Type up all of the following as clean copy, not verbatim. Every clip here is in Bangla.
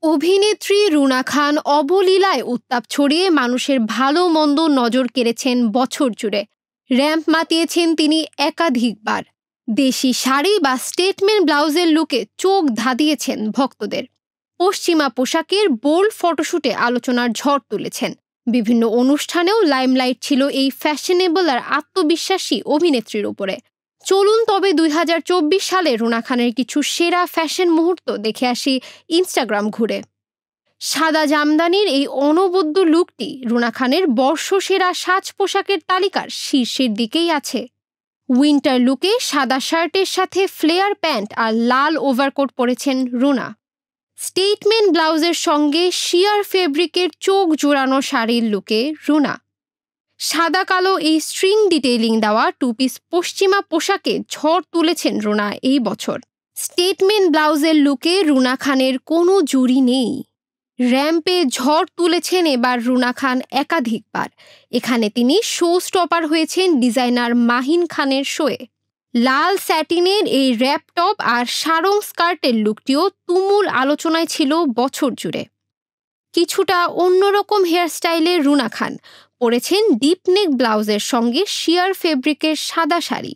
অভিনেত্রী রুনা খান অবলীলায় উত্তাপ ছড়িয়ে মানুষের ভালো মন্দ নজর কেড়েছেন বছর জুড়ে। র্যাম্প মাতিয়েছেন তিনি একাধিকবার। দেশি শাড়ি বা স্টেটমেন্ট ব্লাউজের লুকে চোখ ধাঁধিয়েছেন ভক্তদের। পশ্চিমা পোশাকের বোল্ড ফটোশুটে আলোচনার ঝড় তুলেছেন। বিভিন্ন অনুষ্ঠানেও লাইমলাইট ছিল এই ফ্যাশনেবল আর আত্মবিশ্বাসী অভিনেত্রীর উপরে। চলুন তবে 2024 সালে রুনা খানের কিছু সেরা ফ্যাশন মুহূর্ত দেখে আসি ইনস্টাগ্রাম ঘুরে। সাদা জামদানির এই অনবদ্য লুকটি রুনা খানের বর্ষসেরা সাজ পোশাকের তালিকার শীর্ষের দিকেই আছে। উইন্টার লুকে সাদা শার্টের সাথে ফ্লেয়ার প্যান্ট আর লাল ওভারকোট পরেছেন রুনা। স্টেটমেন্ট ব্লাউজের সঙ্গে শিয়ার ফেব্রিকের চোখ জোড়ানো শাড়ির লুকে রুনা। সাদা কালো এই স্ট্রিং ডিটেইলিং দেওয়া টু পিস পশ্চিমা পোশাকে ঝড় তুলেছেন রুনা এই বছর। স্টেটমেন্ট ব্লাউজের লুকে রুনা খানের কোনো জুড়ি নেই। র্যাম্পে ঝড় তুলেছেন এবার রুনা খান একাধিকবার। এখানে তিনি শো স্টপার হয়েছেন ডিজাইনার মাহিন খানের শোয়ে। লাল স্যাটিনের এই র্যাপ টপ আর সারং স্কার্টের লুকটিও তুমুল আলোচনায় ছিল বছর জুড়ে। কিছুটা অন্যরকম হেয়ারস্টাইলে রুনা খান পরেছেন ডিপ নেক ব্লাউজের সঙ্গে শিয়ার ফেব্রিকের সাদা শাড়ি।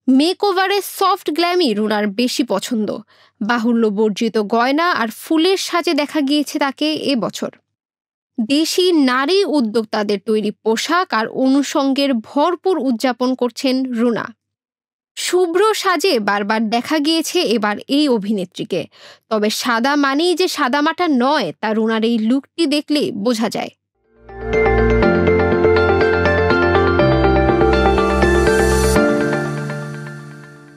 মেকওভারের সফট গ্ল্যামি রুনার বেশি পছন্দ। বাহুল্য বর্জিত গয়না আর ফুলের সাজে দেখা গিয়েছে তাকে এবছর। দেশি নারী উদ্যোক্তাদের তৈরি পোশাক আর অনুষঙ্গের ভরপুর উদযাপন করছেন রুনা। শুভ্র সাজে বারবার দেখা গিয়েছে এবার এই অভিনেত্রীকে। তবে সাদা মানেই যে সাদামাটা নয় তা রুনার এই লুকটি দেখলে বোঝা যায়।